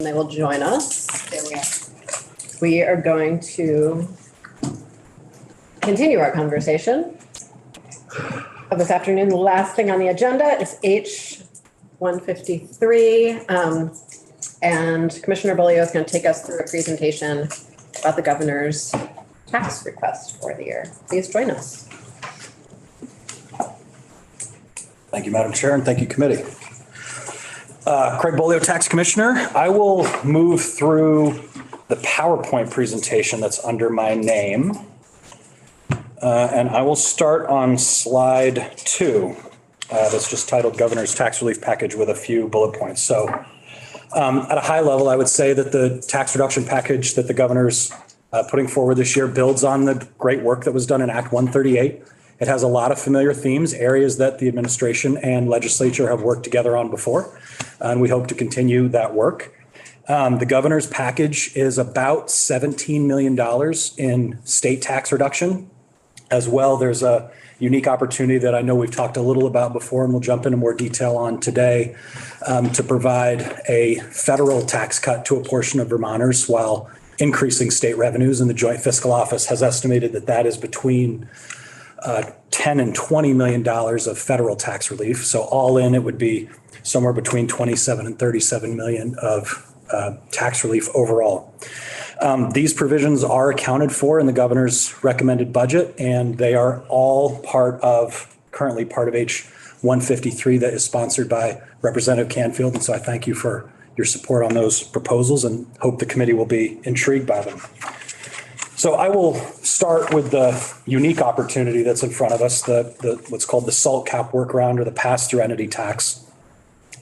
They will join us. There we are. We are going to continue our conversation of this afternoon. The last thing on the agenda is H 153. And Commissioner Beaulieu is going to take us through a presentation about the governor's tax request for the year. Please join us. Thank you, Madam Chair, and thank you, committee. Craig Beaulieu, Tax Commissioner. I will move through the PowerPoint presentation that's under my name. And I will start on slide 2. That's just titled Governor's Tax Relief Package with a few bullet points. So at a high level, I would say that the tax reduction package that the governor's putting forward this year builds on the great work that was done in Act 138. It has a lot of familiar themes, areas that the administration and legislature have worked together on before, and we hope to continue that work. The governor's package is about $17 million in state tax reduction. As well, there's a unique opportunity that I know we've talked a little about before, and we'll jump into more detail on today, to provide a federal tax cut to a portion of Vermonters while increasing state revenues. And the Joint Fiscal Office has estimated that that is between $10 and $20 million of federal tax relief. So all in, it would be somewhere between 27 and 37 million of tax relief overall. These provisions are accounted for in the governor's recommended budget, and they are all currently part of H 153 that is sponsored by Representative Canfield. And so I thank you for your support on those proposals and hope the committee will be intrigued by them. So I will start with the unique opportunity that's in front of us, the what's called the SALT cap workaround, or the pass-through entity tax.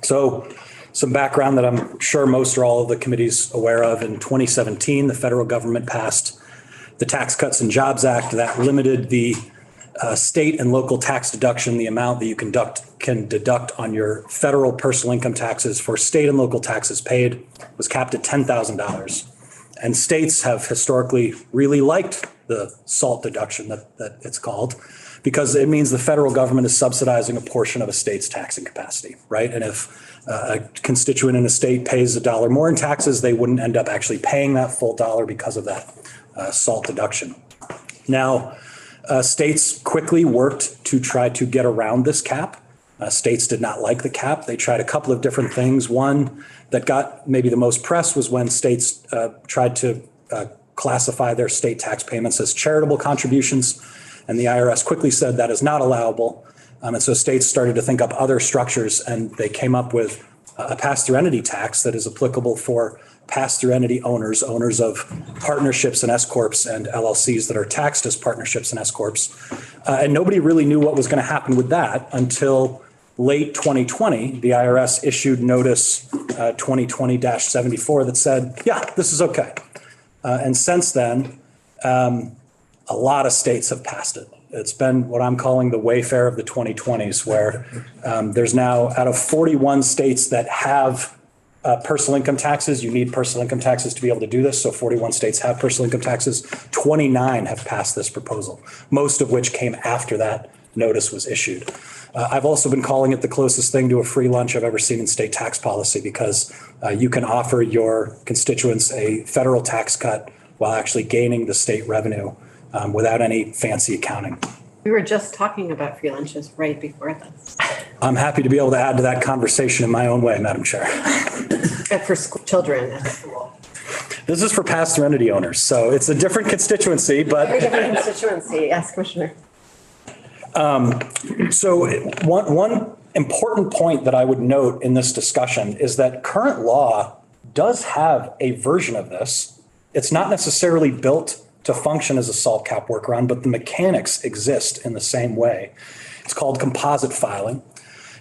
So some background that I'm sure most or all of the committee's aware of. In 2017, the federal government passed the Tax Cuts and Jobs Act that limited the state and local tax deduction, the amount that you can deduct on your federal personal income taxes for state and local taxes paid was capped at $10,000. And states have historically really liked the SALT deduction that it's called, because it means the federal government is subsidizing a portion of a state's taxing capacity, right? And if a constituent in a state pays $1 more in taxes, they wouldn't end up actually paying that full dollar because of that SALT deduction. Now, states quickly worked to try to get around this cap. States did not like the cap. They tried a couple of different things. One that got maybe the most press was when states tried to classify their state tax payments as charitable contributions. And the IRS quickly said that is not allowable. And so states started to think up other structures, and they came up with a pass-through entity tax that is applicable for pass-through entity owners of partnerships and S-corps and LLCs that are taxed as partnerships and S-corps. And nobody really knew what was going to happen with that until late 2020. The IRS issued notice 2020-74 that said, yeah, this is okay. And since then, a lot of states have passed it. It's been what I'm calling the Wayfair of the 2020s, where there's now, out of 41 states that have personal income taxes, you need personal income taxes to be able to do this. So 41 states have personal income taxes. 29 have passed this proposal, most of which came after that notice was issued. I've also been calling it the closest thing to a free lunch I've ever seen in state tax policy, because you can offer your constituents a federal tax cut while actually gaining the state revenue without any fancy accounting. We were just talking about free lunches right before this. I'm happy to be able to add to that conversation in my own way, Madam Chair. For children at school. This is for pass-through entity owners, so it's a different constituency, but. Very different constituency, yes, Commissioner. So one important point that I would note in this discussion is that current law does have a version of this. It's not necessarily built to function as a SALT cap workaround, but the mechanics exist in the same way. It's called composite filing,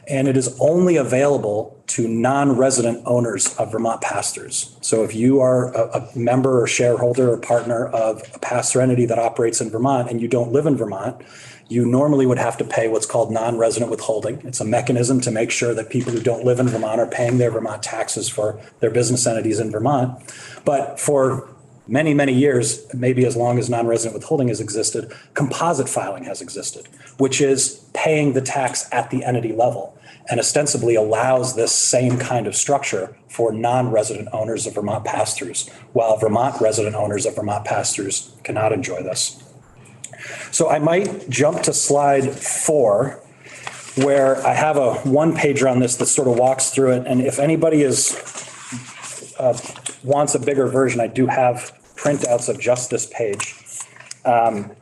and it is only available to non-resident owners of Vermont pass-throughs. So if you are a member or shareholder or partner of a pass-through entity that operates in Vermont and you don't live in Vermont, you normally would have to pay what's called non-resident withholding. It's a mechanism to make sure that people who don't live in Vermont are paying their Vermont taxes for their business entities in Vermont. But for many, many years, maybe as long as non-resident withholding has existed, composite filing has existed, which is paying the tax at the entity level. and ostensibly allows this same kind of structure for non-resident owners of Vermont pass-throughs, while Vermont resident owners of Vermont pass-throughs cannot enjoy this. So I might jump to slide 4, where I have a one-pager on this that sort of walks through it. And if anybody wants a bigger version, I do have printouts of just this page. And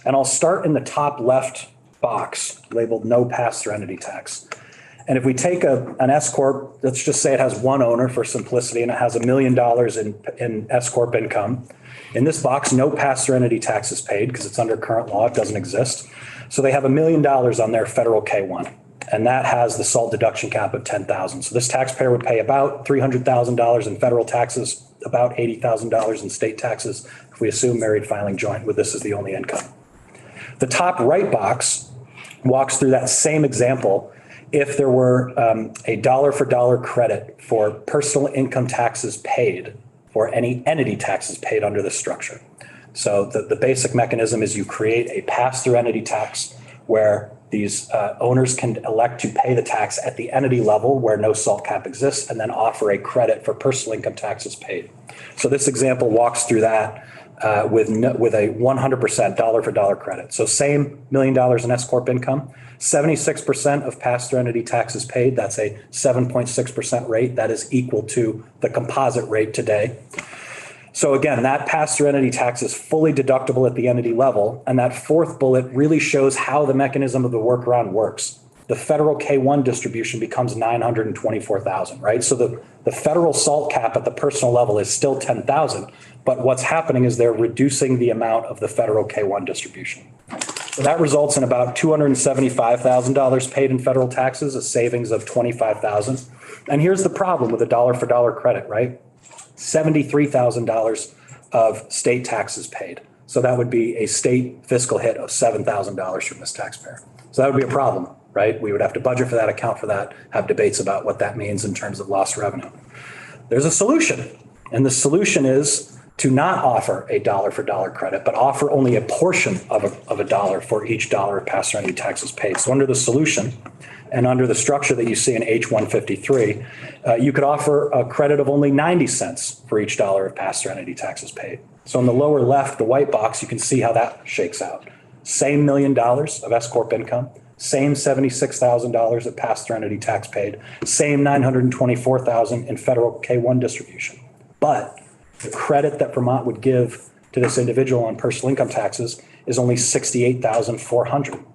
I'll start in the top left box labeled no pass-through entity tax. And if we take an S Corp, let's just say it has one owner for simplicity, and it has $1 million in S Corp income. In this box, no pass-through entity tax is paid because it's under current law. It doesn't exist. So they have $1 million on their federal K-1, and that has the SALT deduction cap of $10,000. So this taxpayer would pay about $300,000 in federal taxes, about $80,000 in state taxes if we assume married filing joint with this as the only income. The top right box walks through that same example if there were a dollar for dollar credit for personal income taxes paid or any entity taxes paid under this structure. So the basic mechanism is you create a pass-through entity tax where these owners can elect to pay the tax at the entity level where no SALT cap exists, and then offer a credit for personal income taxes paid. So this example walks through that with a 100% dollar for dollar credit. So same $1 million in S Corp income, 76% of pass-through entity taxes paid. That's a 7.6% rate. That is equal to the composite rate today. So again, that pass-through entity tax is fully deductible at the entity level. And that fourth bullet really shows how the mechanism of the workaround works. The federal K-1 distribution becomes $924,000, right? So the federal SALT cap at the personal level is still $10,000, but what's happening is they're reducing the amount of the federal K-1 distribution. So that results in about $275,000 paid in federal taxes, a savings of $25,000. And here's the problem with a dollar for dollar credit, right? $73,000 of state taxes paid. So that would be a state fiscal hit of $7,000 from this taxpayer. So that would be a problem, right? We would have to budget for that, account for that, have debates about what that means in terms of lost revenue. There's a solution, and the solution is to not offer a dollar for dollar credit, but offer only a portion of a dollar for each dollar of pass-through entity taxes paid. So under the solution and under the structure that you see in H153, you could offer a credit of only 90 cents for each dollar of pass-through entity taxes paid. So in the lower left, the white box, you can see how that shakes out. Same $1 million of S Corp income, same $76,000 of pass-through entity tax paid, same $924,000 in federal K-1 distribution. But the credit that Vermont would give to this individual on personal income taxes is only $68,400.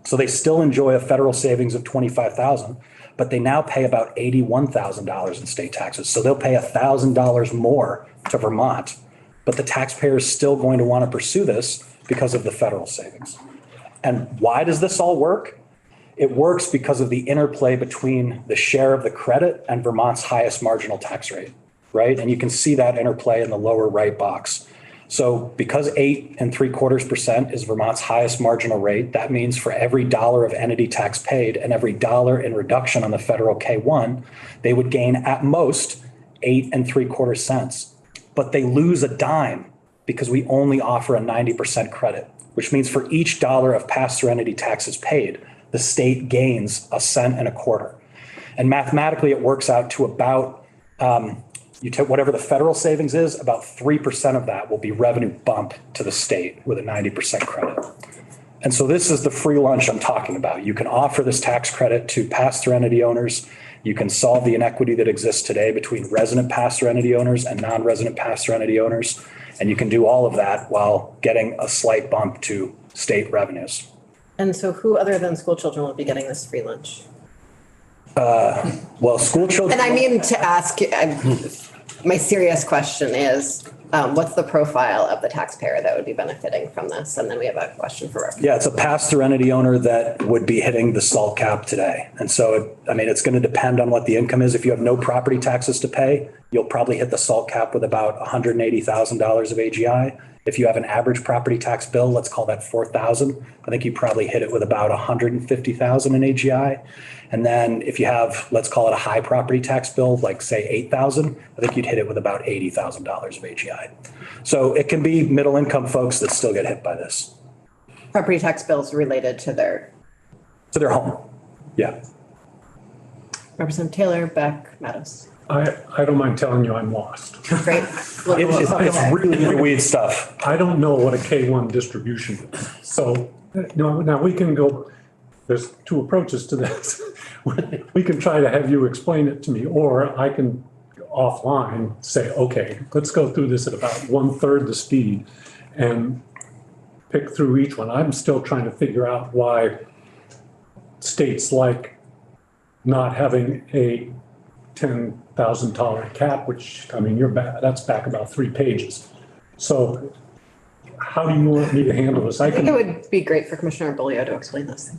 So they still enjoy a federal savings of $25,000, but they now pay about $81,000 in state taxes. So they'll pay $1,000 more to Vermont, but the taxpayer is still going to want to pursue this because of the federal savings. And why does this all work? It works because of the interplay between the share of the credit and Vermont's highest marginal tax rate, right? And you can see that interplay in the lower right box. So because 8.75% is Vermont's highest marginal rate, that means for every dollar of entity tax paid and every dollar in reduction on the federal K-1, they would gain at most 8.75 cents. But they lose a dime because we only offer a 90% credit, which means for each dollar of pass-through entity taxes paid, the state gains 1 1/4 cents. And mathematically, it works out to about you take whatever the federal savings is, about 3% of that will be revenue bump to the state with a 90% credit. And so this is the free lunch I'm talking about. You can offer this tax credit to pass-through entity owners. You can solve the inequity that exists today between resident pass-through entity owners and non-resident pass-through entity owners. And you can do all of that while getting a slight bump to state revenues. And so who other than school children will be getting this free lunch? Well, school children. And I mean to ask, my serious question is, what's the profile of the taxpayer that would be benefiting from this? And then we have a question for Rick. Yeah, it's a pass-through entity owner that would be hitting the SALT cap today. And so, it's going to depend on what the income is. If you have no property taxes to pay, you'll probably hit the SALT cap with about $180,000 of AGI. If you have an average property tax bill, let's call that $4,000. I think you probably hit it with about $150,000 in AGI. And then if you have, let's call it a high property tax bill, like say $8,000, I think you'd hit it with about $80,000 of AGI. So it can be middle income folks that still get hit by this. Property tax bills related to their home. Yeah. Representative Taylor, Beck, Meadows. I don't mind telling you I'm lost. Great. It's really weird stuff. I don't know what a K1 distribution is. So, now we can go, there's two approaches to this. We can try to have you explain it to me, or I can offline say, okay, let's go through this at about 1/3 the speed and pick through each one. I'm still trying to figure out why states like not having a $10,000 cap, which, I mean, that's back about 3 pages. So how do you want me to handle this? I think it would be great for Commissioner Bolio to explain this.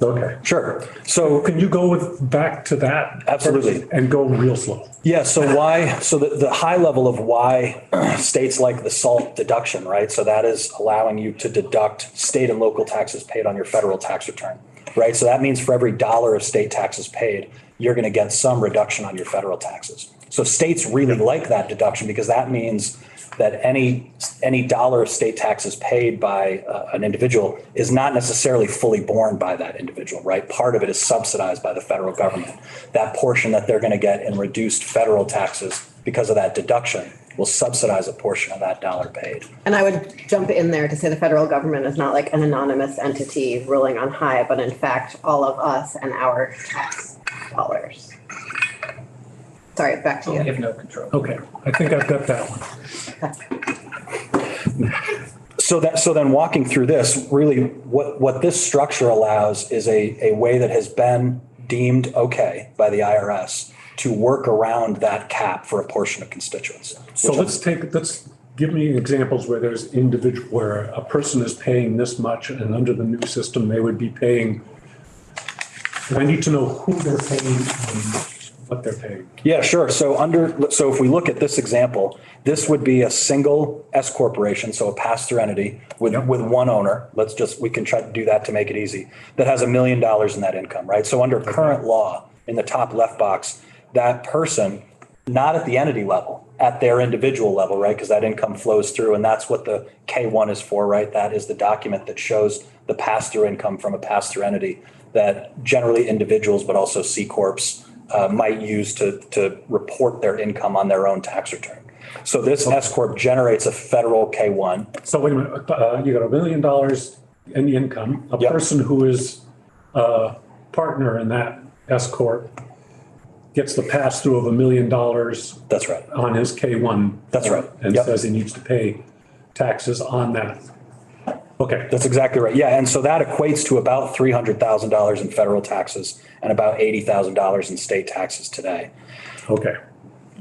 Okay. Sure. So Can you go back to that? Absolutely. first and go real slow? yeah, so the high level of why states like the SALT deduction, right? So that is allowing you to deduct state and local taxes paid on your federal tax return, right? So that means for every dollar of state taxes paid, you're going to get some reduction on your federal taxes. So states really like that deduction because that means that any dollar of state taxes paid by an individual is not necessarily fully borne by that individual, right? Part of it is subsidized by the federal government. That portion that they're going to get in reduced federal taxes because of that deduction will subsidize a portion of that dollar paid. And I would jump in there to say the federal government is not like an anonymous entity ruling on high, but in fact, all of us and our tax dollars. Sorry, back to We you. have no control. Okay, I think I've got that one. So then walking through this, really what this structure allows is a way that has been deemed okay by the IRS to work around that cap for a portion of constituents. So let's give me examples where there's where a person is paying this much and under the new system, they would be paying. And I need to know who they're paying and what they're paying. Yeah, sure. So if we look at this example, this would be a single S corporation, so a pass-through entity with one owner. We can try to do that to make it easy. That has $1 million in that income, right? So under current law, in the top left box, that person, not at the entity level, at their individual level, right? Because that income flows through, and that's what the K1 is for, right? That is the document that shows the pass-through income from a pass-through entity that generally individuals, but also C corps might use to report their income on their own tax return. So this S corp generates a federal K1. So wait a minute, you got $1 million in income, a Yep. person who is a partner in that S corp gets the pass-through of $1 million That's right. on his K1. That's right. And Yep. says he needs to pay taxes on that. Okay. That's exactly right. Yeah. And so that equates to about $300,000 in federal taxes and about $80,000 in state taxes today. Okay.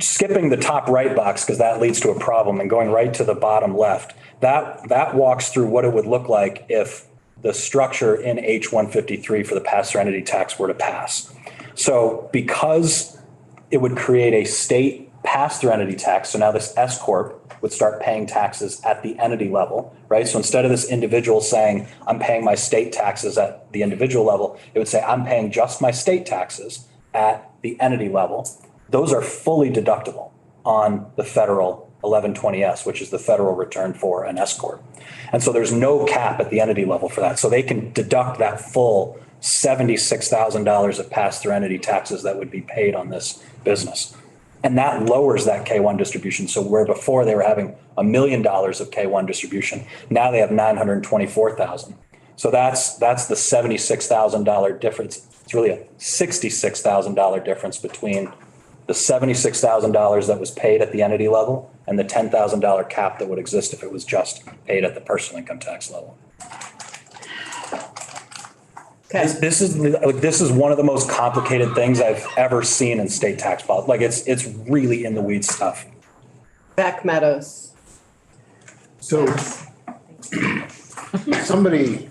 Skipping the top right box, because that leads to a problem, and going right to the bottom left, that walks through what it would look like if the structure in H-153 for the pass-through entity tax were to pass. So because it would create a state pass-through entity tax, so now this S corp would start paying taxes at the entity level, right? So instead of this individual saying, I'm paying my state taxes at the individual level, it would say, I'm paying just my state taxes at the entity level. Those are fully deductible on the federal 1120S, which is the federal return for an S corp. And so there's no cap at the entity level for that. So they can deduct that full $76,000 of pass-through entity taxes that would be paid on this business. And that lowers that K1 distribution. So where before they were having $1 million of K1 distribution, now they have 924,000. So that's the $76,000 difference. It's really a $66,000 difference between the $76,000 that was paid at the entity level and the $10,000 cap that would exist if it was just paid at the personal income tax level. Okay. This is one of the most complicated things I've ever seen in state tax policy. Like it's really in the weeds stuff. Beck, Meadows. So somebody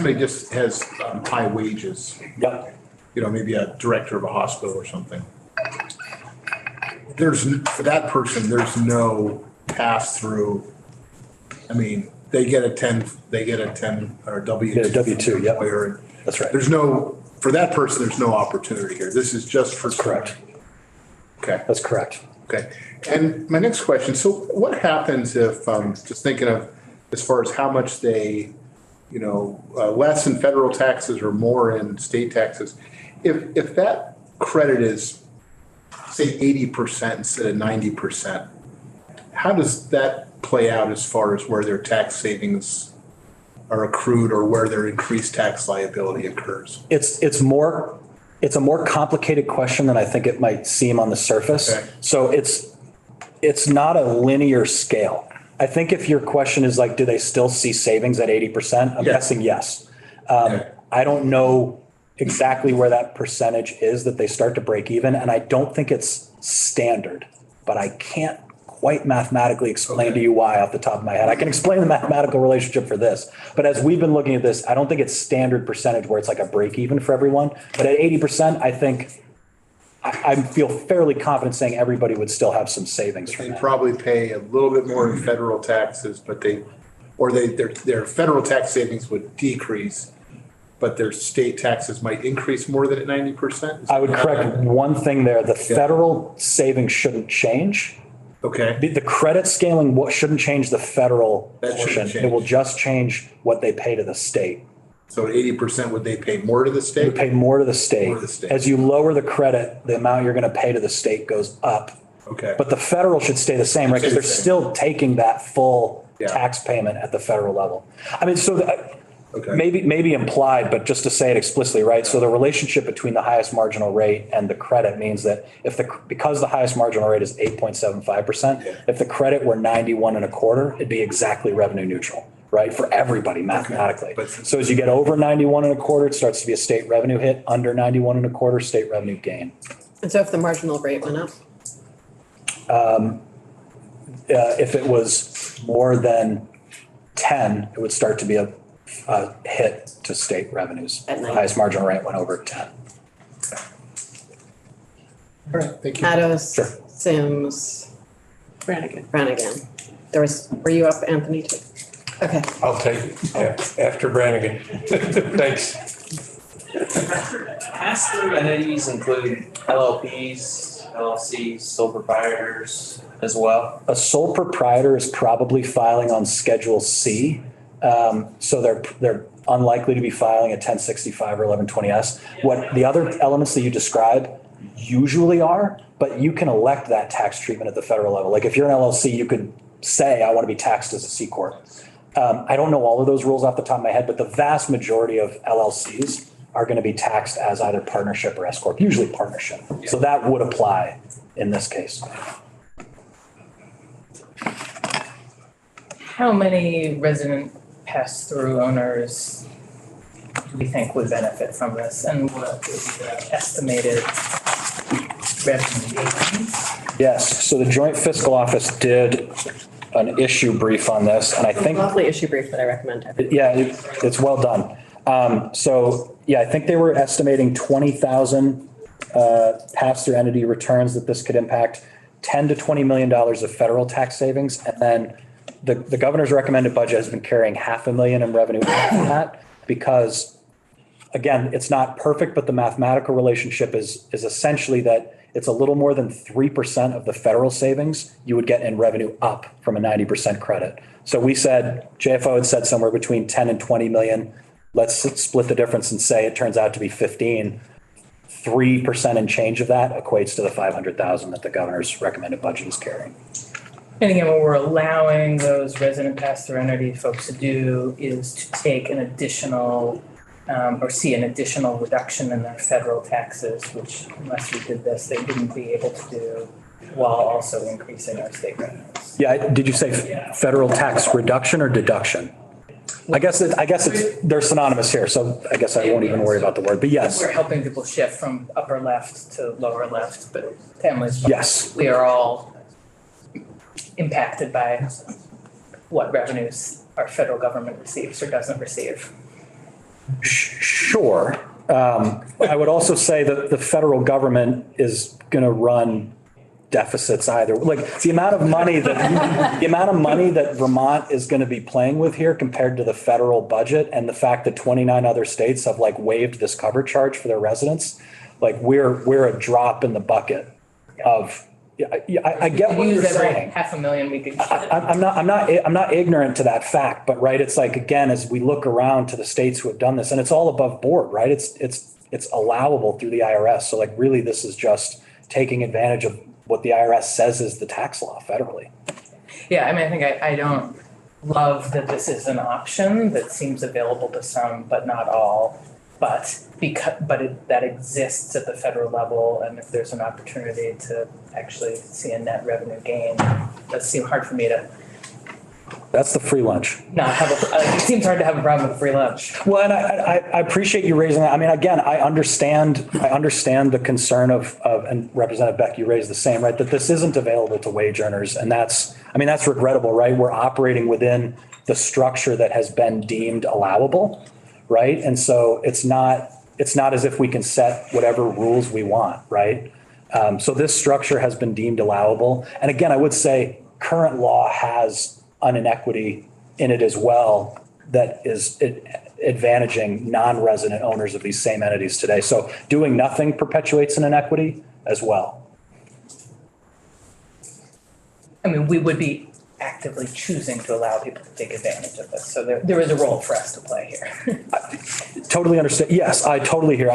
just has high wages, Yep. maybe a director of a hospital or something. For that person, there's no pass through. I mean, they get a 10 or W2. Get a W-2, yep. employer. That's right. For that person, there's no opportunity here. This is just for. Correct. Okay. That's correct. Okay. And my next question, so what happens if, just thinking of as far as how much they, less in federal taxes or more in state taxes, if that credit is, say, 80% instead of 90%, how does that play out as far as where their tax savings are accrued or where their increased tax liability occurs? It's a more complicated question than I think it might seem on the surface. Okay. So it's not a linear scale. I think if your question is like, do they still see savings at 80%? I'm Yeah. guessing yes. Okay. I don't know exactly where that percentage is that they start to break even. And I don't think it's standard, but I can't quite mathematically explain to you why off the top of my head. I can explain the mathematical relationship for this, but as we've been looking at this, I don't think it's standard percentage where it's like a break even for everyone. But at 80%, I think I feel fairly confident saying everybody would still have some savings from They that. probably pay a little bit more in federal taxes, but their federal tax savings would decrease, but their state taxes might increase more than at 90%? I would correct one thing there. The federal savings shouldn't change. Okay, The credit scaling shouldn't change the federal That shouldn't portion. change. It will just change what they pay to the state. so at 80%, would they pay more to the You state? pay more to the state. More to the state. As you lower the credit, the amount you're going to pay to the state goes up. Okay, But the federal should stay the same, right? Because they're Stay the same. still taking that full Yeah. tax payment at the federal level. I mean, okay. maybe implied, but just to say it explicitly, right? So the relationship between the highest marginal rate and the credit means that because the highest marginal rate is 8.75%, Yeah. if the credit were 91 and a quarter, it'd be exactly revenue neutral, right? For everybody mathematically. But- So as you get over 91 and a quarter, it starts to be a state revenue hit. Under 91 and a quarter, state revenue gain. And so if the marginal rate went up, If it was more than 10, it would start to be a hit to state revenues. At The 90. highest marginal rate went over 10. All right, thank you. Addos, Sure. Sims. Brannigan. Were you up, Anthony, too? Okay, I'll take it after Brannigan. Thanks. Pass-through entities include LLPs, LLCs, sole proprietors as well. A sole proprietor is probably filing on Schedule C. So they're unlikely to be filing a 1065 or 1120S. What the other elements that you describe usually are, but you can elect that tax treatment at the federal level. Like if you're an LLC, you could say, I want to be taxed as a C corp. I don't know all of those rules off the top of my head, but the vast majority of LLCs are going to be taxed as either partnership or S corp, usually partnership. So that would apply in this case. How many resident pass-through owners do we think would benefit from this? And what is the estimated revenue gain? Yes, so the Joint Fiscal Office did an issue brief on this, and I think, lovely issue brief that I recommend. yeah, it's well done. So, yeah, I think they were estimating 20,000 pass-through entity returns that this could impact, $10 to $20 million of federal tax savings, and then the governor's recommended budget has been carrying $500,000 in revenue after that because, again, it's not perfect, but the mathematical relationship is essentially that it's a little more than 3% of the federal savings you would get in revenue up from a 90% credit. So we said, JFO had said somewhere between 10 and 20 million. Let's split the difference and say it turns out to be 15. 3% and change of that equates to the 500,000 that the governor's recommended budget is carrying. And again, what we're allowing those resident pass-through entity folks to do is to take an additional or see an additional reduction in their federal taxes, which unless we did this, they wouldn't be able to do while also increasing our state revenues. Yeah, did you say federal tax reduction or deduction? I guess they're synonymous here, so I guess I won't even worry about the word, but yes. We're helping people shift from upper left to lower left, but families. Yes. We are all impacted by what revenues our federal government receives or doesn't receive. Sure. I would also say that the federal government is going to run deficits either. Like the amount of money that Vermont is going to be playing with here compared to the federal budget and the fact that 29 other states have like waived this cover charge for their residents, like we're a drop in the bucket of. I get what you're Use every saying. $500,000 we could. I'm not ignorant to that fact, but right, it's like, again, as we look around to the states who have done this, and it's all above board, right? It's It's allowable through the IRS. So like really this is just taking advantage of what the IRS says is the tax law federally. Yeah, I mean, I think I don't love that this is an option that seems available to some, but not all. But that exists at the federal level, and if there's an opportunity to actually see a net revenue gain, it does seem hard for me to That's the free lunch. not have it seems hard to have a problem with free lunch. Well, and I appreciate you raising that. I mean, again, I understand the concern of, and Representative Beck, you raised the same, right? That this isn't available to wage earners. And that's regrettable, right? We're operating within the structure that has been deemed allowable, right? And so it's not as if we can set whatever rules we want, right? So this structure has been deemed allowable. And again, I would say current law has an inequity in it as well that is advantaging non-resident owners of these same entities today. So doing nothing perpetuates an inequity as well. I mean, we would be actively choosing to allow people to take advantage of this. So there is a role for us to play here. Totally understand. Yes, I totally hear.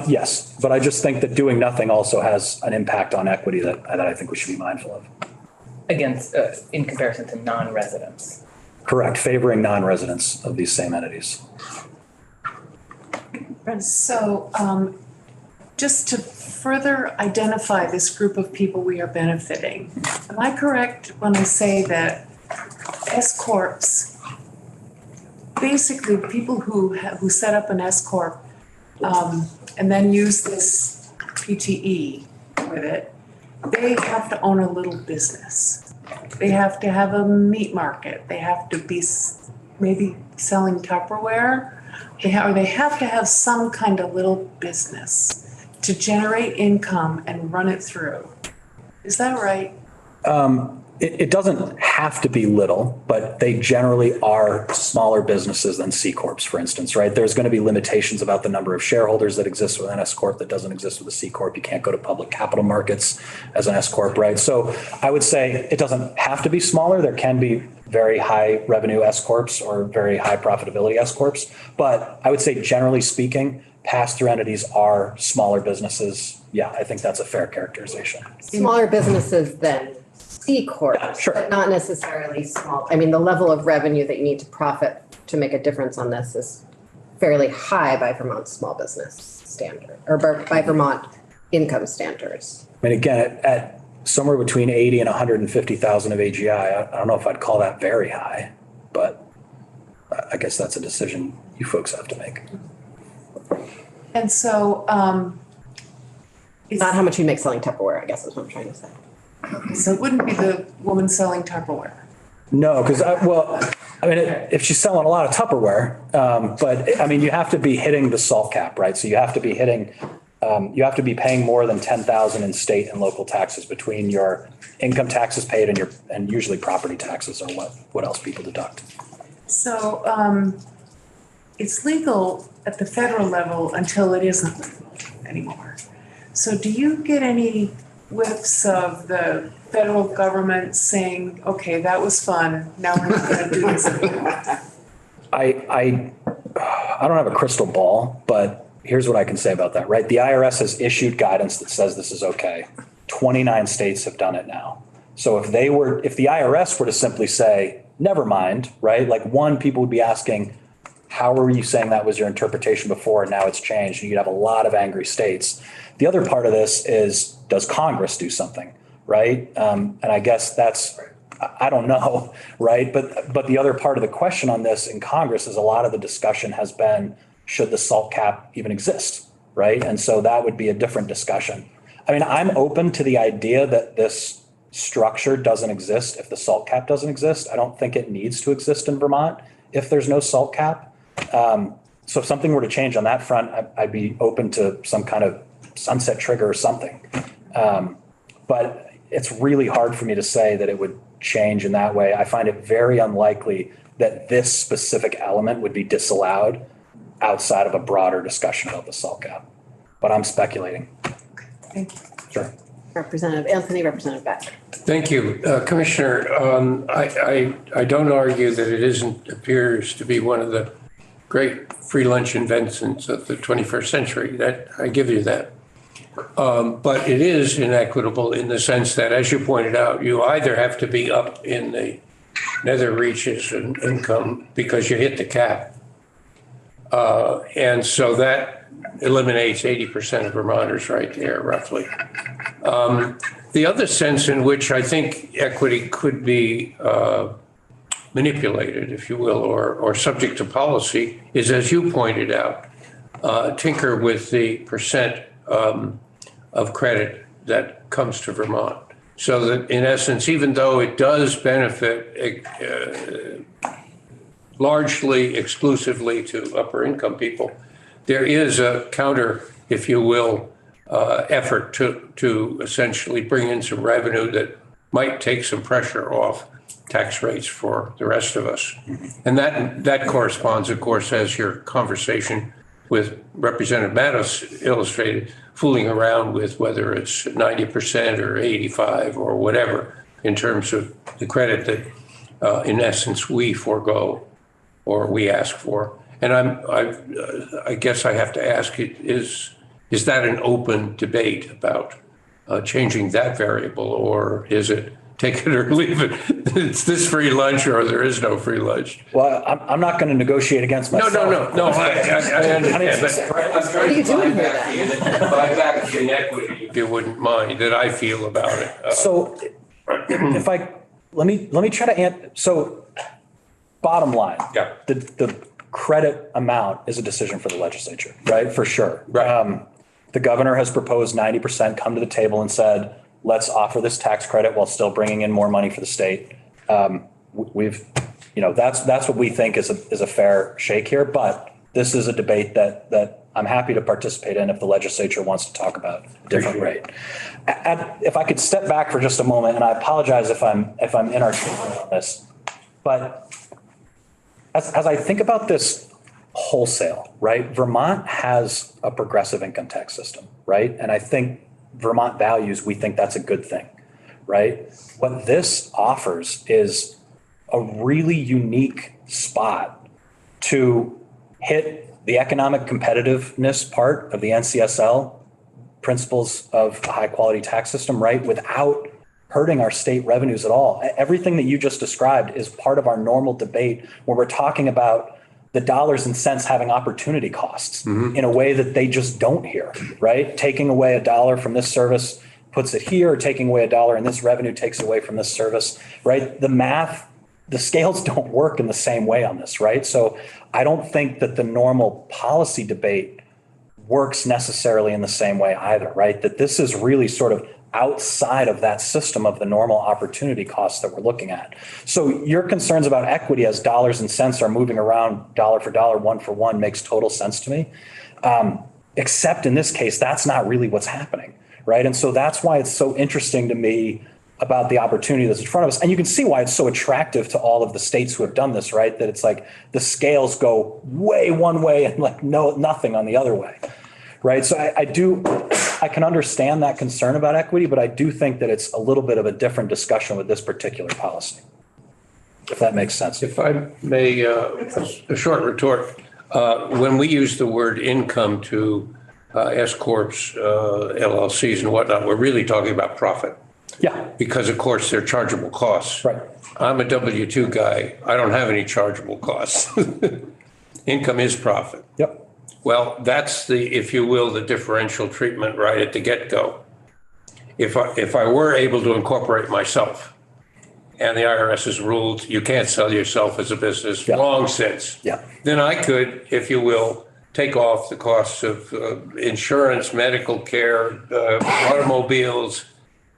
Yes, but I just think that doing nothing also has an impact on equity that I think we should be mindful of. Against, in comparison to non-residents. Correct, favoring non-residents of these same entities. So just to further identify this group of people we are benefiting, am I correct when I say that S corps, basically people who set up an S corp and then use this PTE with it, they have to own a little business. They have to have a meat market. They have to be maybe selling Tupperware. They have to have some kind of little business to generate income and run it through. Is that right? It doesn't have to be little, but they generally are smaller businesses than C Corps, for instance, right? There's going to be limitations about the number of shareholders that exist with an S Corp that doesn't exist with a C Corp. You can't go to public capital markets as an S Corp, right? So I would say it doesn't have to be smaller. There can be very high revenue S Corps or very high profitability S Corps. But I would say generally speaking, pass-through entities are smaller businesses. Yeah, I think that's a fair characterization. Smaller businesses than C Corp, Yeah, sure. but not necessarily small. I mean, the level of revenue that you need to profit to make a difference on this is fairly high by Vermont small business standard, or by Vermont income standards. I mean, again, at somewhere between 80 and 150,000 of AGI, I don't know if I'd call that very high, but I guess that's a decision you folks have to make. And so Not how much you make selling Tupperware, I guess is what I'm trying to say. so it wouldn't be the woman selling Tupperware. No, because if she's selling a lot of Tupperware, but I mean, you have to be hitting the SALT cap, right? So you have to be paying more than 10,000 in state and local taxes between your income taxes paid and usually property taxes or what else people deduct. So it's legal at the federal level until it isn't legal anymore. So do you get any whiffs of the federal government saying, okay, that was fun, now we're not gonna do this anymore? I don't have a crystal ball, but here's what I can say about that, right? The IRS has issued guidance that says this is okay. 29 states have done it now. So if the IRS were to simply say, never mind, right? Like people would be asking, how were you saying that was your interpretation before and now it's changed? And you'd have a lot of angry states. The other part of this is, does Congress do something, right? And I guess I don't know, right? But the other part of the question on this in Congress is a lot of the discussion has been, should the SALT cap even exist, right? And so that would be a different discussion. I mean, I'm open to the idea that this structure doesn't exist if the SALT cap doesn't exist. I don't think it needs to exist in Vermont if there's no SALT cap. So if something were to change on that front, I'd be open to some kind of sunset trigger or something. But it's really hard for me to say that it would change in that way. I find it very unlikely that this specific element would be disallowed outside of a broader discussion about the SALT cap. But I'm speculating. Thank you. Sure. Representative Anthony, Representative Beck. Thank you. Commissioner, I don't argue that it appears to be one of the great free lunch inventions of the 21st century. That I give you that. But it is inequitable in the sense that, as you pointed out, you either have to be up in the nether reaches in income because you hit the cap. And so that eliminates 80% of Vermonters right there, roughly. The other sense in which I think equity could be manipulated, if you will, or subject to policy is, as you pointed out, tinker with the percent of credit that comes to Vermont. So that in essence, even though it does benefit largely exclusively to upper income people, there is a counter, if you will, effort to essentially bring in some revenue that might take some pressure off tax rates for the rest of us. And that corresponds, of course, as your conversation with Representative Mattos illustrated, fooling around with whether it's 90% or 85 or whatever in terms of the credit that, in essence, we forego or we ask for. And I guess I have to ask, is that an open debate about changing that variable, or is it take it or leave it? It's this free lunch or there is no free lunch. Well, I'm not going to negotiate against myself. No. I understand. But What are you doing here then? Buy back the inequity, if you wouldn't mind, that I feel about it. So if let me try to answer. So bottom line, Yeah. the credit amount is a decision for the legislature, right? For sure. Right. The governor has proposed 90%, come to the table and said, let's offer this tax credit while still bringing in more money for the state. That's what we think is a fair shake here, but this is a debate that I'm happy to participate in if the legislature wants to talk about a different rate. If I could step back for just a moment, and I apologize if I'm inarticulate on this, but as I think about this wholesale, right? Vermont has a progressive income tax system, right? And I think Vermont values, we think that's a good thing, right? What this offers is a really unique spot to hit the economic competitiveness part of the NCSL principles of a high quality tax system, right? Without hurting our state revenues at all. Everything that you just described is part of our normal debate where we're talking about the dollars and cents having opportunity costs in a way that they just don't here, right? Taking away $1 from this service puts it here, or taking away $1 and this revenue takes away from this service, right? The math, the scales don't work in the same way on this, right? So I don't think that the normal policy debate works necessarily in the same way either, right? That this is really sort of outside of that system of the normal opportunity costs that we're looking at. So your concerns about equity as dollars and cents are moving around dollar for dollar, one for one makes total sense to me. Except in this case, that's not really what's happening, right? And so that's why it's so interesting to me about the opportunity that's in front of us. And you can see why it's so attractive to all of the states who have done this, right? That it's like the scales go way one way and like nothing on the other way, right? So I can understand that concern about equity, but I do think that it's a little bit of a different discussion with this particular policy, if that makes sense. If I may, a short retort. When we use the word income to S corps, LLCs and whatnot, we're really talking about profit. Yeah. Because of course they're chargeable costs. Right. I'm a W-2 guy. I don't have any chargeable costs. Income is profit. Yep. Well, that's if you will, the differential treatment right at the get-go. If I were able to incorporate myself, and the IRS has ruled you can't sell yourself as a business long since, then I could, if you will, take off the costs of insurance, medical care, automobiles,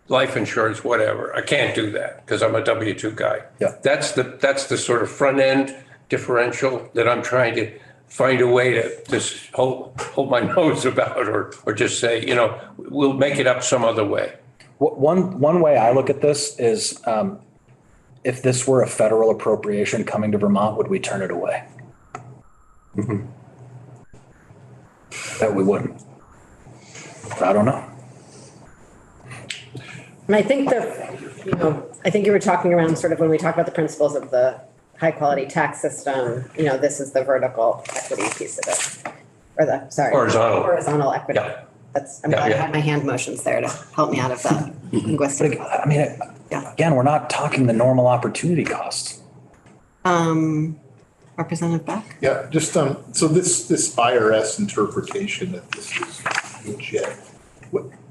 life insurance, whatever. I can't do that because I'm a W-2 guy. Yeah. That's the sort of front end differential that I'm trying to find a way to just hold my nose about, or just say, we'll make it up some other way. One way I look at this is if this were a federal appropriation coming to Vermont, would we turn it away? Mm-hmm. That we wouldn't. I don't know. And I think I think you were talking around sort of when we talk about the principles of the high quality tax system, this is the vertical equity piece of it. Or the, sorry. Horizontal equity. Yeah. I'm glad I Yeah. had my hand motions there to help me out of that linguistic. I mean, Yeah. again, we're not talking the normal opportunity costs. Representative Beck? Yeah, just, so this IRS interpretation that this is legit,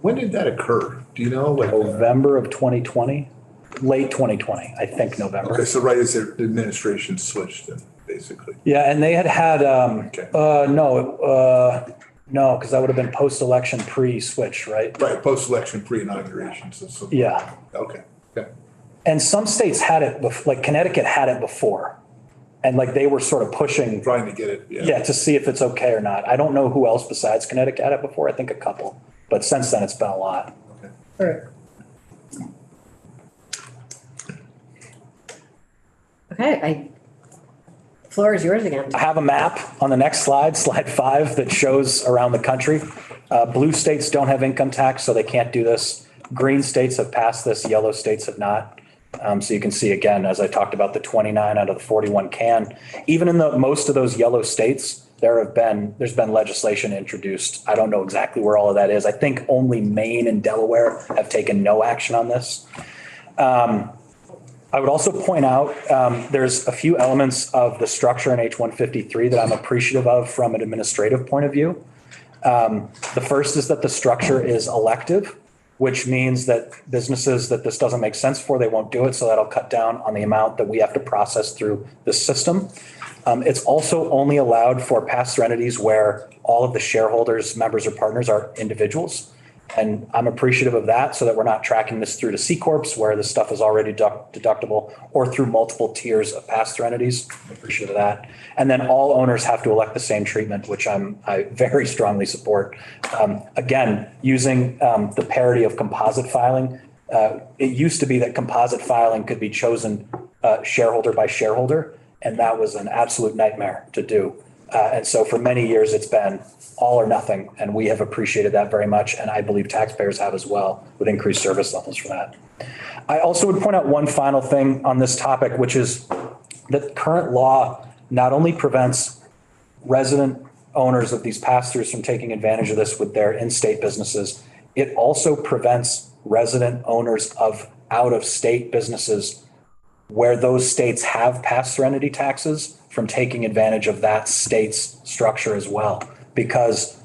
when did that occur? Do you know? Like, November of 2020, late 2020, I think November. okay, so right as the administration switched then, basically. Yeah, and they had, Okay. no, because that would have been post-election pre-switch, right? Right, post-election pre-inauguration, so, Yeah. okay, okay. And some states had it, like Connecticut had it before. And like they were sort of pushing, Trying to get it, yeah, to see if it's okay or not. I don't know who else besides Connecticut had it before. I think a couple. But since then, it's been a lot. Okay, floor is yours again. I have a map on the next slide, slide 5, that shows around the country. Blue states don't have income tax, so they can't do this. Green states have passed this, yellow states have not. So you can see again, as I talked about, the 29 out of the 41 can. Even in most of those yellow states, there's been legislation introduced. I don't know exactly where all of that is. I think only Maine and Delaware have taken no action on this. I would also point out, there's a few elements of the structure in H-153 that I'm appreciative of from an administrative point of view. The first is that the structure is elective, which means that businesses that this doesn't make sense for, they won't do it. So that'll cut down on the amount that we have to process through this system. It's also only allowed for pass-through entities where all of the shareholders, members, or partners are individuals. And I'm appreciative of that so that we're not tracking this through to C Corps where this stuff is already deductible or through multiple tiers of pass-through entities. I'm appreciative of that. And then all owners have to elect the same treatment, which I very strongly support. Again, using the parity of composite filing, it used to be that composite filing could be chosen shareholder by shareholder, and that was an absolute nightmare to do. And so for many years, it's been all or nothing, and we have appreciated that very much, and I believe taxpayers have as well, with increased service levels for that. I also would point out one final thing on this topic, which is that current law not only prevents resident owners of these pass-throughs from taking advantage of this with their in-state businesses, it also prevents resident owners of out-of-state businesses where those states have pass-through entity taxes from taking advantage of that state's structure as well. Because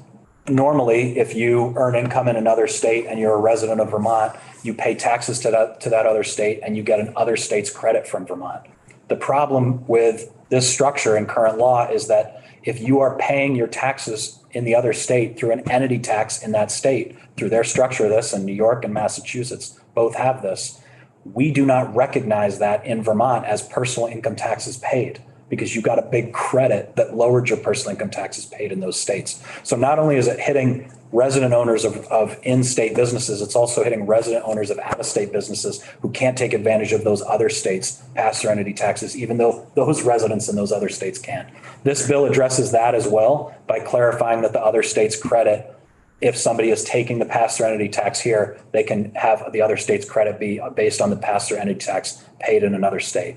normally, if you earn income in another state and you're a resident of Vermont, you pay taxes to that other state and you get an other state's credit from Vermont. The problem with this structure in current law is that if you are paying your taxes in the other state through an entity tax in that state, through their structure of this, and New York and Massachusetts both have this, we do not recognize that in Vermont as personal income taxes paid, because you got a big credit that lowered your personal income taxes paid in those states. So not only is it hitting resident owners of in-state businesses, it's also hitting resident owners of out-of-state businesses who can't take advantage of those other states' pass-through entity taxes, even though those residents in those other states can. This bill addresses that as well by clarifying that the other state's credit, if somebody is taking the pass-through entity tax here, they can have the other state's credit be based on the pass-through entity tax paid in another state.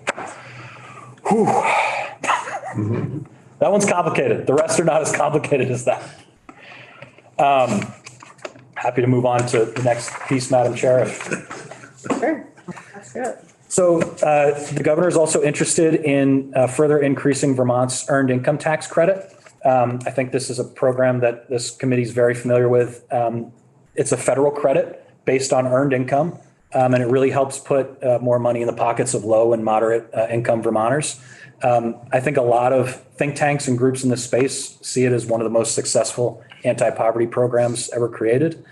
Whew. That one's complicated. The rest are not as complicated as that. Happy to move on to the next piece, Madam Chair. Sure. That's good. So the governor is also interested in further increasing Vermont's earned income tax credit. I think this is a program that this committee is very familiar with. It's a federal credit based on earned income, and it really helps put more money in the pockets of low and moderate income Vermonters. I think a lot of think tanks and groups in this space see it as one of the most successful anti-poverty programs ever created.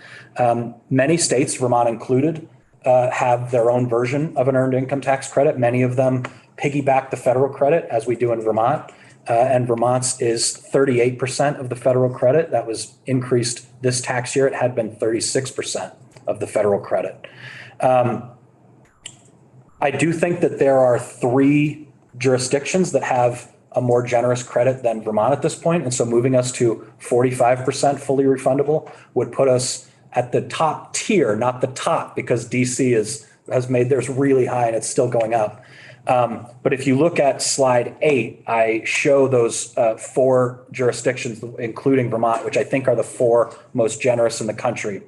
Many states, Vermont included, have their own version of an earned income tax credit. Many of them piggyback the federal credit, as we do in Vermont. And Vermont's is 38% of the federal credit. That was increased this tax year. It had been 36% of the federal credit. I do think that there are 3 jurisdictions that have a more generous credit than Vermont at this point. And so moving us to 45% fully refundable would put us at the top tier, not the top, because DC has made theirs really high and it's still going up. But if you look at slide 8, I show those 4 jurisdictions, including Vermont, which I think are the 4 most generous in the country.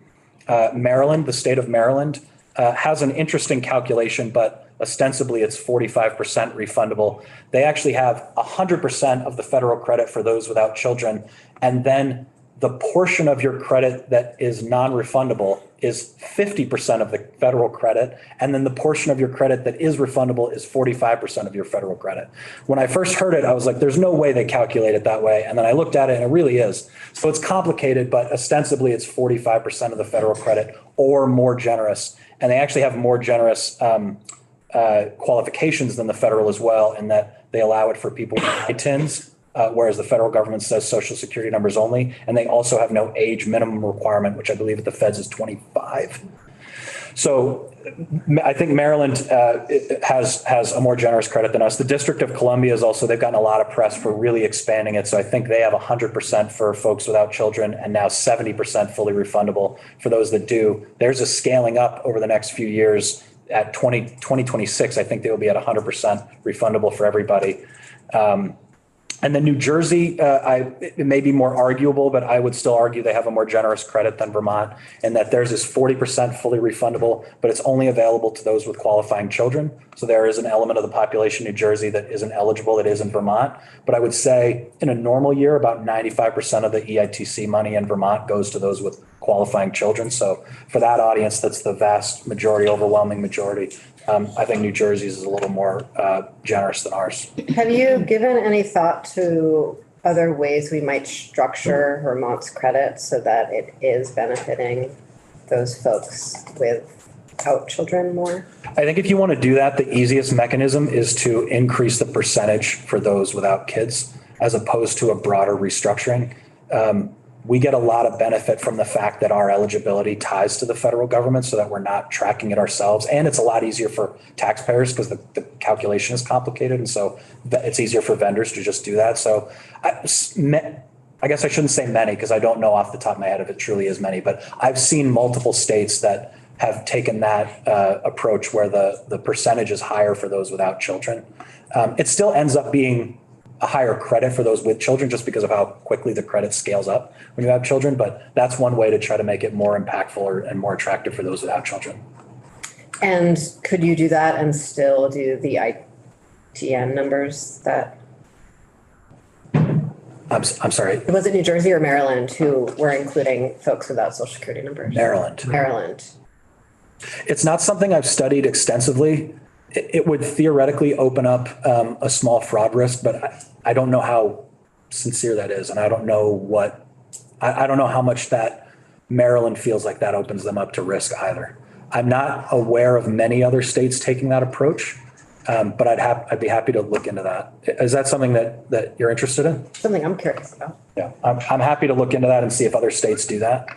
Maryland, the state of Maryland, has an interesting calculation, but ostensibly it's 45% refundable. They actually have 100% of the federal credit for those without children. And then the portion of your credit that is non-refundable is 50% of the federal credit. And then the portion of your credit that is refundable is 45% of your federal credit. When I first heard it, I was like, there's no way they calculate it that way. And then I looked at it and it really is. So it's complicated, but ostensibly it's 45% of the federal credit or more generous. And they actually have more generous qualifications than the federal as well, in that they allow it for people with ITINs, whereas the federal government says social security numbers only. And they also have no age minimum requirement, which I believe at the feds is 25. So I think Maryland has a more generous credit than us. The District of Columbia is also, they've gotten a lot of press for really expanding it. So I think they have 100% for folks without children and now 70% fully refundable for those that do. There's a scaling up over the next few years. At 2026, I think they will be at 100% refundable for everybody. And then New Jersey, it may be more arguable, but I would still argue they have a more generous credit than Vermont, and that theirs is 40% fully refundable, but it's only available to those with qualifying children. So there is an element of the population in New Jersey that isn't eligible, that is in Vermont. But I would say in a normal year, about 95% of the EITC money in Vermont goes to those with qualifying children. So for that audience, that's the vast majority, overwhelming majority. I think New Jersey's is a little more generous than ours. Have you given any thought to other ways we might structure Vermont's credit so that it is benefiting those folks without children more? I think if you want to do that, the easiest mechanism is to increase the percentage for those without kids, as opposed to a broader restructuring. We get a lot of benefit from the fact that our eligibility ties to the federal government, so that we're not tracking it ourselves. And it's a lot easier for taxpayers because the calculation is complicated. And so it's easier for vendors to just do that. So I guess I shouldn't say many, because I don't know off the top of my head if it truly is many, but I've seen multiple states that have taken that approach where the percentage is higher for those without children. It still ends up being a higher credit for those with children just because of how quickly the credit scales up when you have children. But that's one way to try to make it more impactful and more attractive for those without children. And could you do that and still do the ITN numbers that? I'm sorry. Was it New Jersey or Maryland who were including folks without social security numbers? Maryland. It's not something I've studied extensively. It would theoretically open up a small fraud risk, but I don't know how sincere that is. And I don't know I don't know how much that Maryland feels like that opens them up to risk either. I'm not aware of many other states taking that approach, but I'd be happy to look into that. Is that something that you're interested in? Something I'm curious about. Yeah, I'm happy to look into that and see if other states do that.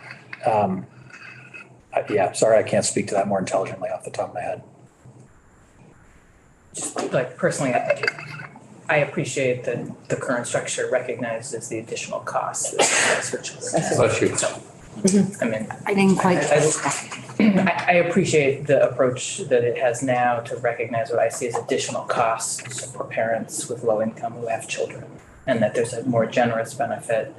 Yeah, sorry, I can't speak to that more intelligently off the top of my head. Just like personally, I appreciate that the current structure recognizes the additional costs for children. Bless you. So, I mean, I didn't quite. I appreciate the approach that it has now to recognize what I see as additional costs for parents with low income who have children, and that there's a more generous benefit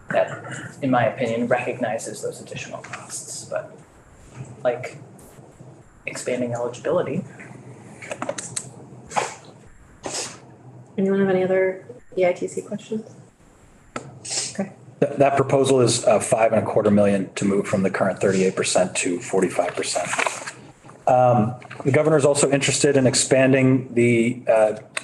that, in my opinion, recognizes those additional costs. But like expanding eligibility. Anyone have any other EITC questions? Okay. That proposal is $5.25 million to move from the current 38% to 45%. The governor is also interested in expanding the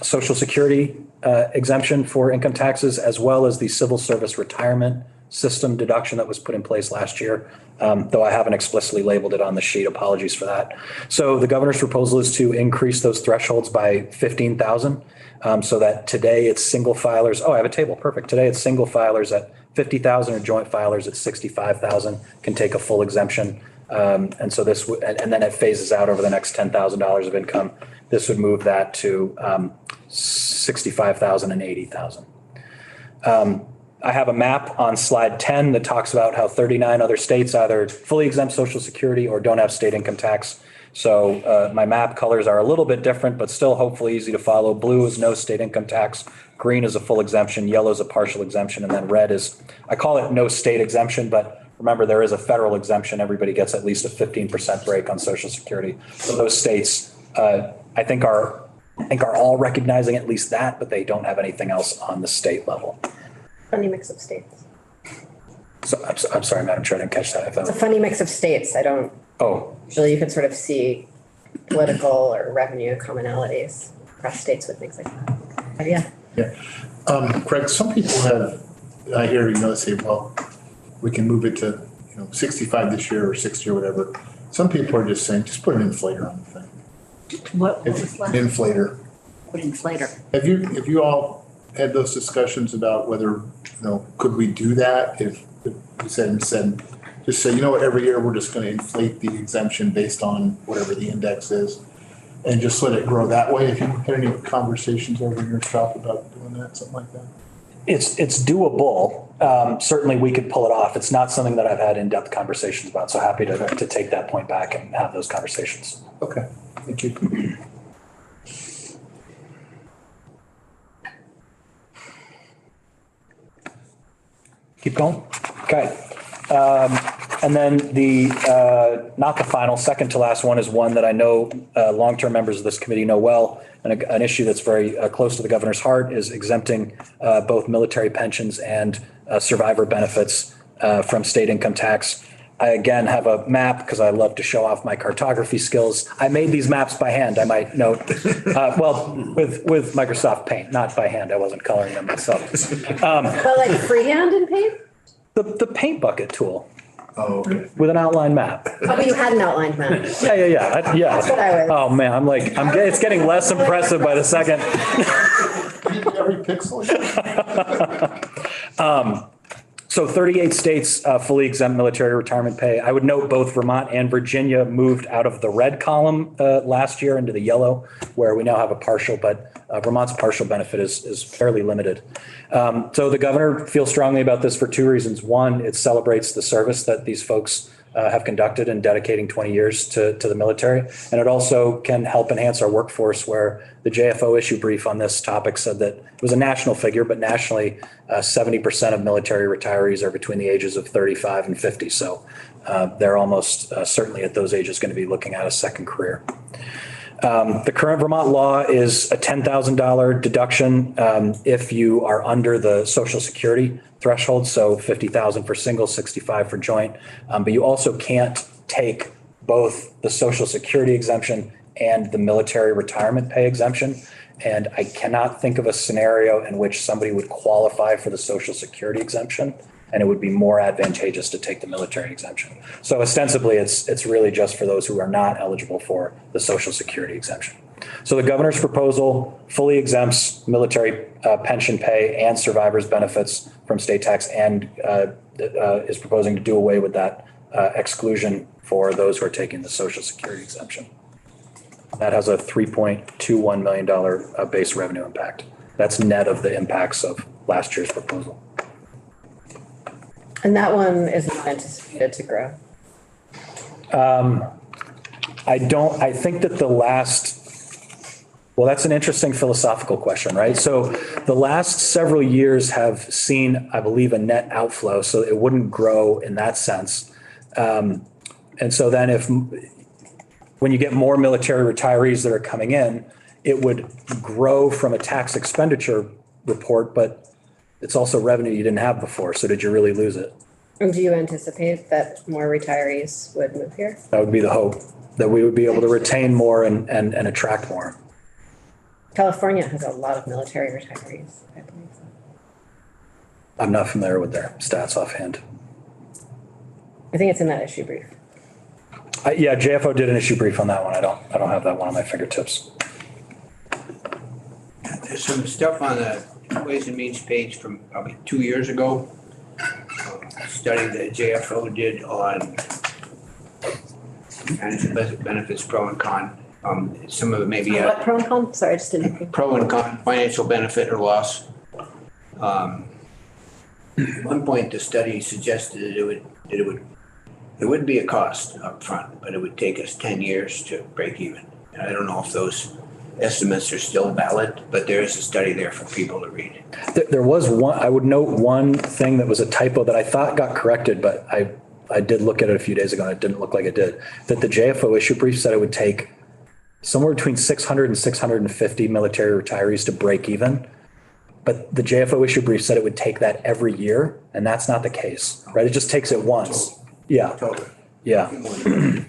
Social Security exemption for income taxes, as well as the civil service retirement system deduction that was put in place last year, though I haven't explicitly labeled it on the sheet. Apologies for that. So the governor's proposal is to increase those thresholds by 15,000, so that today it's single filers. Oh, I have a table. Perfect. Today it's single filers at 50,000 and joint filers at 65,000 can take a full exemption. And so this and then it phases out over the next $10,000 of income. This would move that to 65,000 and 80,000. I have a map on slide 10 that talks about how 39 other states either fully exempt Social Security or don't have state income tax. So my map colors are a little bit different, but still hopefully easy to follow. Blue is no state income tax. Green is a full exemption. Yellow is a partial exemption. And then red is, I call it no state exemption, but remember there is a federal exemption. Everybody gets at least a 15% break on Social Security. So those states, I think are all recognizing at least that, but they don't have anything else on the state level. Funny mix of states. So I'm sorry, Madam Chair, I didn't catch that. It's a funny mix of states. I don't, Oh, usually you can sort of see political or revenue commonalities across states with things like that. But yeah. Craig, some people have, I hear, they say, well, we can move it to, 65 this year or 60 or whatever. Some people are just saying, just put an inflator on the thing. What An was that? inflator. What inflator? Have you all had those discussions about whether, could we do that if we said, just say, every year we're just gonna inflate the exemption based on whatever the index is and just let it grow that way? Have you had any conversations over in your shop about doing that, something like that? it's doable. Certainly we could pull it off. It's not something that I've had in-depth conversations about, so happy to take that point back and have those conversations. Okay, thank you. Keep going? Okay. And then not the final, second to last one is one that I know long-term members of this committee know well, and an issue that's very close to the governor's heart is exempting both military pensions and survivor benefits from state income tax. I, again, have a map because I love to show off my cartography skills. I made these maps by hand, I might note. With Microsoft Paint, not by hand. I wasn't coloring them myself. But like freehand and paint? The paint bucket tool Oh, okay. with an outline map. Oh, but you had an outlined map. Yeah. That's what I was. Oh, man, it's getting less impressive by the second. Every pixel? So 38 states fully exempt military retirement pay. I would note both Vermont and Virginia moved out of the red column last year into the yellow, where we now have a partial, but Vermont's partial benefit is fairly limited. So the governor feels strongly about this for two reasons. One, it celebrates the service that these folks have conducted in dedicating 20 years to the military. And it also can help enhance our workforce, where the JFO issue brief on this topic said that it was a national figure, but nationally 70% of military retirees are between the ages of 35 and 50. So they're almost certainly at those ages going to be looking at a second career. The current Vermont law is a $10,000 deduction if you are under the Social Security threshold, so $50,000 for single, $65,000 for joint. But you also can't take both the Social Security exemption and the military retirement pay exemption. And I cannot think of a scenario in which somebody would qualify for the Social Security exemption and it would be more advantageous to take the military exemption. So ostensibly, it's really just for those who are not eligible for the Social Security exemption. So the governor's proposal fully exempts military pension pay and survivors' benefits from state tax, and is proposing to do away with that exclusion for those who are taking the Social Security exemption. That has a $3.21 million base revenue impact. That's net of the impacts of last year's proposal. And that one is not anticipated to grow. I think that well, that's an interesting philosophical question, right? So the last several years have seen, I believe, a net outflow, so it wouldn't grow in that sense. And so then when you get more military retirees that are coming in, it would grow from a tax expenditure report, but it's also revenue you didn't have before. So did you really lose it? And do you anticipate that more retirees would move here? That would be the hope, that we would be able to retain more and attract more. California has a lot of military retirees, I believe. I'm not familiar with their stats offhand. I think it's in that issue brief. Yeah, JFO did an issue brief on that one. I don't have that one on my fingertips. There's some stuff on the Ways and Means page from probably 2 years ago. Study that JFO did on financial benefits, pro and con. Some of it may be What pro and con? Sorry, I just didn't. pro and con, financial benefit or loss. At one point, the study suggested that it would It would be a cost up front, but it would take us 10 years to break even. And I don't know if those estimates are still valid, but there is a study there for people to read. There was one, I would note one thing that was a typo that I thought got corrected, but I did look at it a few days ago and it didn't look like it did. That the JFO issue brief said it would take somewhere between 600 and 650 military retirees to break even. But the JFO issue brief said it would take that every year, and that's not the case, right? It just takes it once. Yeah, Totally. yeah,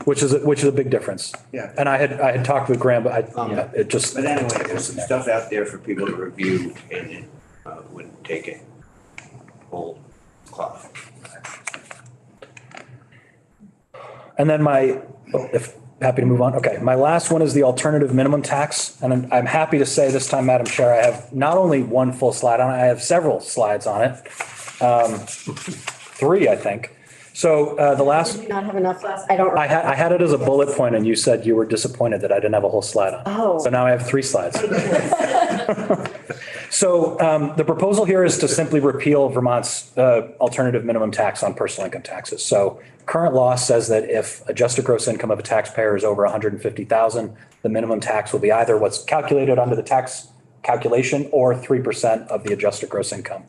which is a big difference. Yeah. And I had talked with Graham, but it just. But anyway, there's some stuff out there for people to review, and it wouldn't take a whole cloth. And then happy to move on. Okay, my last one is the alternative minimum tax. And I'm happy to say this time, Madam Chair, I have not only one full slide on it, I have several slides on it. 3, I think. So the last, Did we not have enough last? I don't. I had it as a bullet point and you said you were disappointed that I didn't have a whole slide on it. Oh. So now I have 3 slides. So the proposal here is to simply repeal Vermont's alternative minimum tax on personal income taxes. So current law says that if adjusted gross income of a taxpayer is over 150,000, the minimum tax will be either what's calculated under the tax calculation or 3% of the adjusted gross income.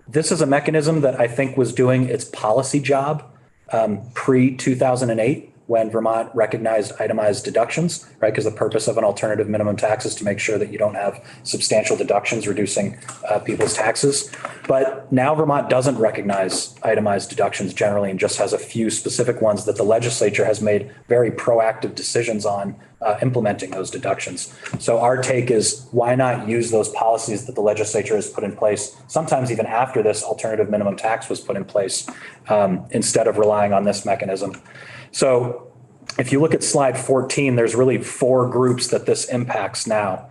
This is a mechanism that I think was doing its policy job pre-2008 when Vermont recognized itemized deductions, right? Because the purpose of an alternative minimum tax is to make sure that you don't have substantial deductions reducing people's taxes. But now Vermont doesn't recognize itemized deductions generally and just has a few specific ones that the legislature has made very proactive decisions on implementing those deductions. So our take is why not use those policies that the legislature has put in place, sometimes even after this alternative minimum tax was put in place, instead of relying on this mechanism. So if you look at slide 14, there's really 4 groups that this impacts now.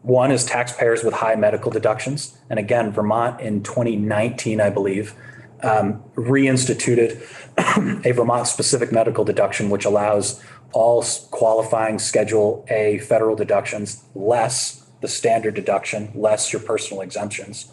One is taxpayers with high medical deductions. And again, Vermont in 2019, I believe, reinstituted a Vermont specific medical deduction, which allows all qualifying Schedule A federal deductions, less the standard deduction, less your personal exemptions.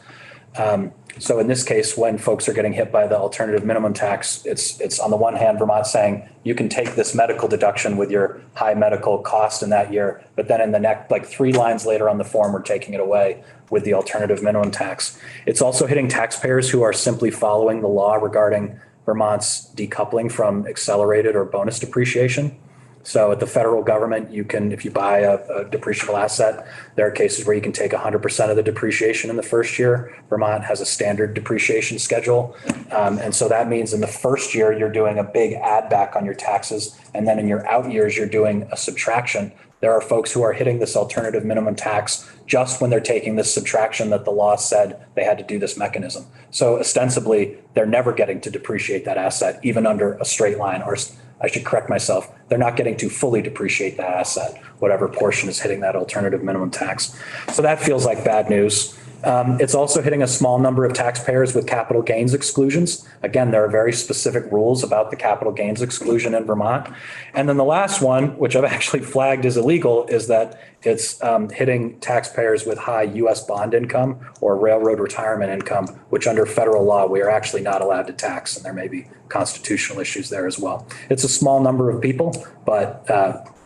So in this case, when folks are getting hit by the alternative minimum tax, it's on the one hand, Vermont saying you can take this medical deduction with your high medical cost in that year, but then in the next, like 3 lines later on the form, we're taking it away with the alternative minimum tax. It's also hitting taxpayers who are simply following the law regarding Vermont's decoupling from accelerated or bonus depreciation. So at the federal government, you can, if you buy a depreciable asset, there are cases where you can take 100% of the depreciation in the first year. Vermont has a standard depreciation schedule. And so that means in the first year, you're doing a big add back on your taxes. And then in your out years, you're doing a subtraction. There are folks who are hitting this alternative minimum tax just when they're taking this subtraction that the law said they had to do this mechanism. So ostensibly, they're never getting to depreciate that asset, even under a straight line, or I should correct myself, they're not getting to fully depreciate that asset, whatever portion is hitting that alternative minimum tax. So that feels like bad news. It's also hitting a small number of taxpayers with capital gains exclusions. Again, there are very specific rules about the capital gains exclusion in Vermont. And then the last one, which I've actually flagged as illegal, is that it's hitting taxpayers with high U.S. bond income or railroad retirement income, which under federal law, we are actually not allowed to tax. And there may be constitutional issues there as well. It's a small number of people, but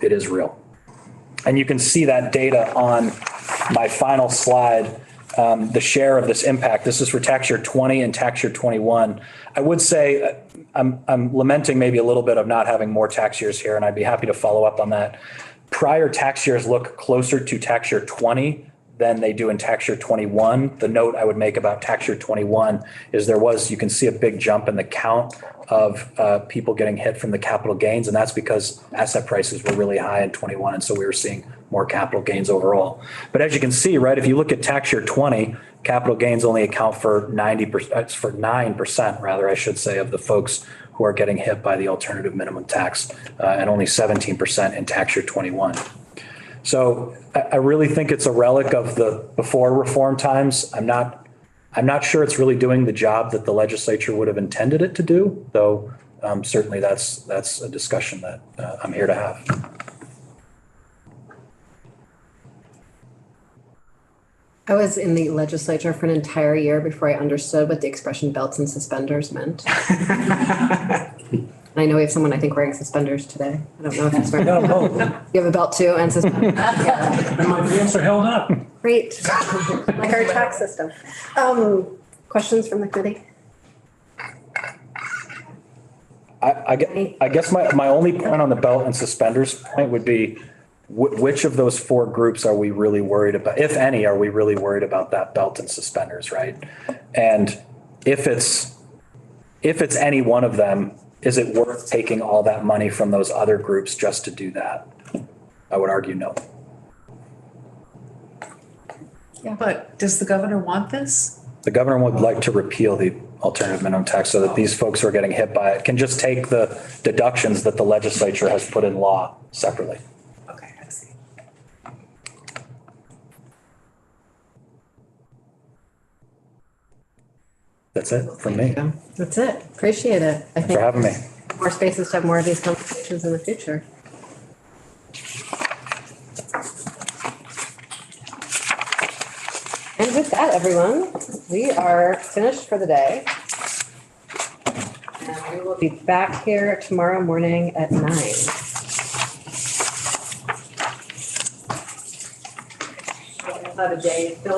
it is real. And you can see that data on my final slide. The share of this impact. This is for tax year 20 and tax year 21. I would say I'm lamenting maybe a little bit of not having more tax years here, and I'd be happy to follow up on that. Prior tax years look closer to tax year 20 than they do in tax year 21. The note I would make about tax year 21 is you can see a big jump in the count of people getting hit from the capital gains. And that's because asset prices were really high in 21. And so we were seeing more capital gains overall. But as you can see, right, if you look at tax year 20, capital gains only account for 9% rather, I should say, of the folks who are getting hit by the alternative minimum tax, and only 17% in tax year 21. So I really think it's a relic of the before reform times. I'm not sure it's really doing the job that the legislature would have intended it to do, though certainly that's a discussion that I'm here to have. I was in the legislature for an entire year before I understood what the expression belts and suspenders meant. I know we have someone, I think, wearing suspenders today. I don't know if it's wearing. No, no, You have a belt too and suspenders? and my pants are held up. Great. Like our tax system. Questions from the committee? I guess my only point on the belt and suspenders point would be which of those four groups are we really worried about? If any, are we really worried about that belt and suspenders, right? And if it's any one of them, is it worth taking all that money from those other groups just to do that? I would argue no. But does the governor want this? The governor would like to repeal the alternative minimum tax so that these folks who are getting hit by it can just take the deductions that the legislature has put in law separately. Okay, I see. That's it from me. That's it. Appreciate it. I For think having me. more spaces to have more of these conversations in the future. And with that, everyone, we are finished for the day. And we will be back here tomorrow morning at 9. About a day filled with